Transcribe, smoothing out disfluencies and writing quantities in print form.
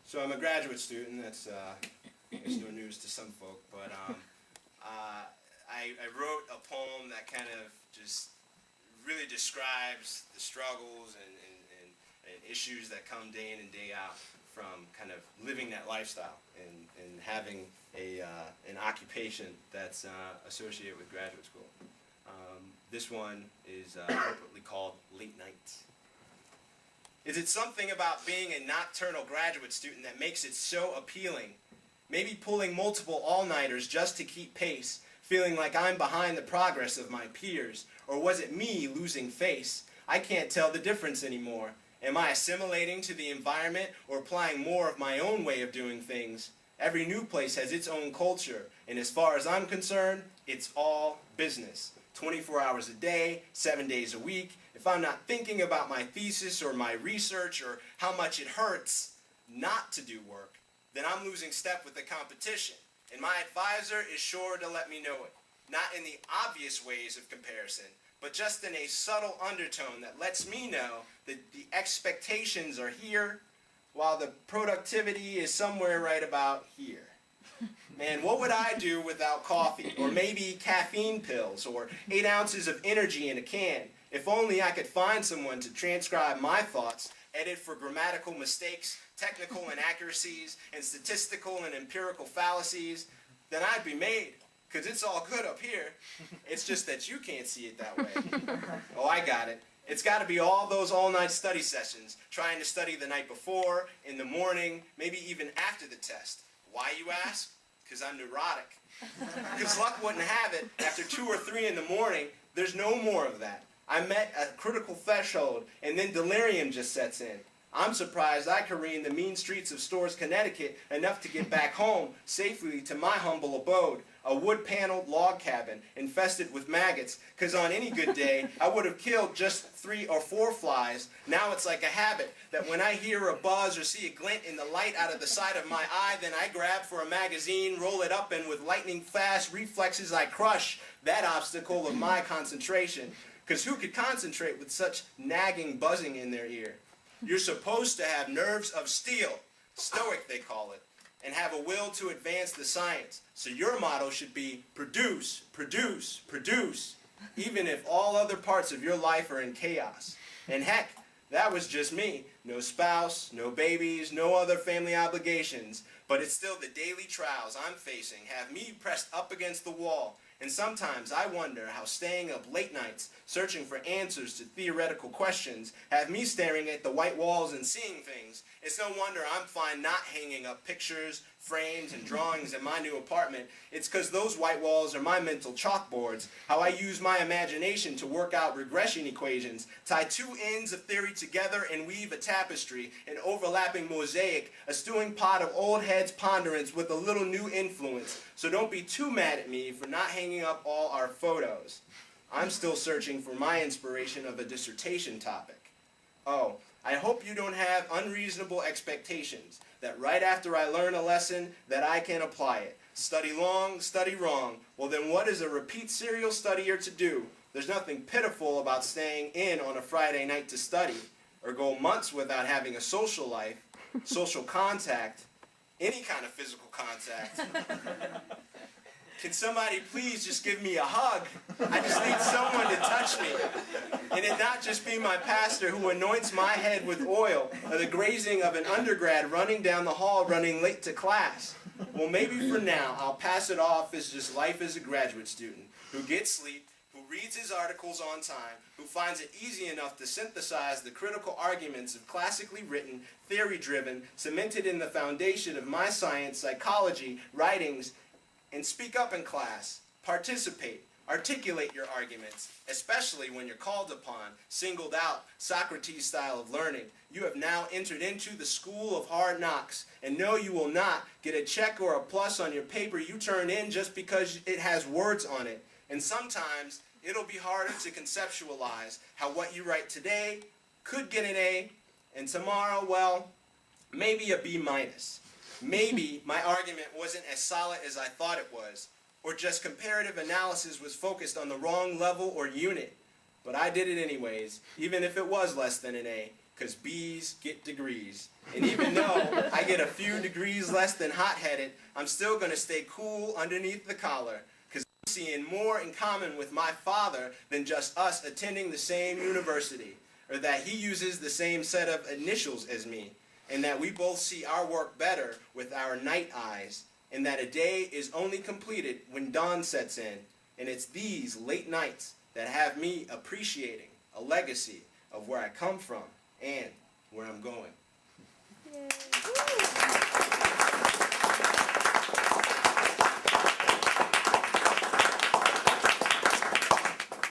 So I'm a graduate student. That's no news to some folk, but I wrote a poem that kind of just really describes the struggles and issues that come day in and day out from kind of living that lifestyle and having an occupation that's associated with graduate school. This one is appropriately called Late Nights. Is it something about being a nocturnal graduate student that makes it so appealing? Maybe pulling multiple all-nighters just to keep pace, feeling like I'm behind the progress of my peers? Or was it me losing face? I can't tell the difference anymore. Am I assimilating to the environment or applying more of my own way of doing things? Every new place has its own culture, and as far as I'm concerned, it's all business. 24 hours a day, 7 days a week. If I'm not thinking about my thesis or my research or how much it hurts not to do work, then I'm losing step with the competition. And my advisor is sure to let me know it. Not in the obvious ways of comparison, but just in a subtle undertone that lets me know that the expectations are here while the productivity is somewhere right about here. Man, what would I do without coffee, or maybe caffeine pills, or 8 ounces of energy in a can? If only I could find someone to transcribe my thoughts, edit for grammatical mistakes, technical inaccuracies, and statistical and empirical fallacies, then I'd be made, because it's all good up here. It's just that you can't see it that way. Oh, I got it. It's got to be all those all-night study sessions, trying to study the night before, in the morning, maybe even after the test. Why, you ask? Because I'm neurotic. Because luck wouldn't have it, after 2 or 3 in the morning, there's no more of that. I met a critical threshold, and then delirium just sets in. I'm surprised I careen the mean streets of Storrs, Connecticut, enough to get back home safely to my humble abode, a wood-paneled log cabin infested with maggots, because on any good day, I would have killed just 3 or 4 flies. Now it's like a habit that when I hear a buzz or see a glint in the light out of the side of my eye, then I grab for a magazine, roll it up, and with lightning-fast reflexes I crush that obstacle of my concentration. Because who could concentrate with such nagging buzzing in their ear? You're supposed to have nerves of steel, stoic they call it, and have a will to advance the science. So your motto should be produce, produce, produce, even if all other parts of your life are in chaos. And heck, that was just me. No spouse, no babies, no other family obligations. But it's still the daily trials I'm facing have me pressed up against the wall. And sometimes I wonder how staying up late nights, searching for answers to theoretical questions, have me staring at the white walls and seeing things. It's no wonder I'm fine not hanging up pictures, frames, and drawings in my new apartment. It's because those white walls are my mental chalkboards, how I use my imagination to work out regression equations, tie 2 ends of theory together and weave a tapestry, an overlapping mosaic, a stewing pot of old heads' ponderance with a little new influence. So don't be too mad at me for not hanging up all our photos. I'm still searching for my inspiration of a dissertation topic. Oh, I hope you don't have unreasonable expectations that right after I learn a lesson that I can apply it. Study long, study wrong. Well, then what is a repeat serial studier to do? There's nothing pitiful about staying in on a Friday night to study, or go months without having a social life, social contact, any kind of physical contact. Can somebody please just give me a hug? I just need someone to touch me. And it not just be my pastor who anoints my head with oil, or the grazing of an undergrad running down the hall running late to class. Well, maybe for now, I'll pass it off as just life as a graduate student, who gets sleep, who reads his articles on time, who finds it easy enough to synthesize the critical arguments of classically written, theory-driven, cemented in the foundation of my science, psychology, writings, and speak up in class, participate, articulate your arguments, especially when you're called upon, singled out, Socrates style of learning. You have now entered into the school of hard knocks, and no, you will not get a check or a plus on your paper you turn in just because it has words on it. And sometimes it'll be harder to conceptualize how what you write today could get an A, and tomorrow, well, maybe a B minus. Maybe my argument wasn't as solid as I thought it was, or just comparative analysis was focused on the wrong level or unit. But I did it anyways, even if it was less than an A, because B's get degrees. And even though I get a few degrees less than hot-headed, I'm still going to stay cool underneath the collar, because I'm seeing more in common with my father than just us attending the same university, or that he uses the same set of initials as me, and that we both see our work better with our night eyes, and that a day is only completed when dawn sets in, and it's these late nights that have me appreciating a legacy of where I come from and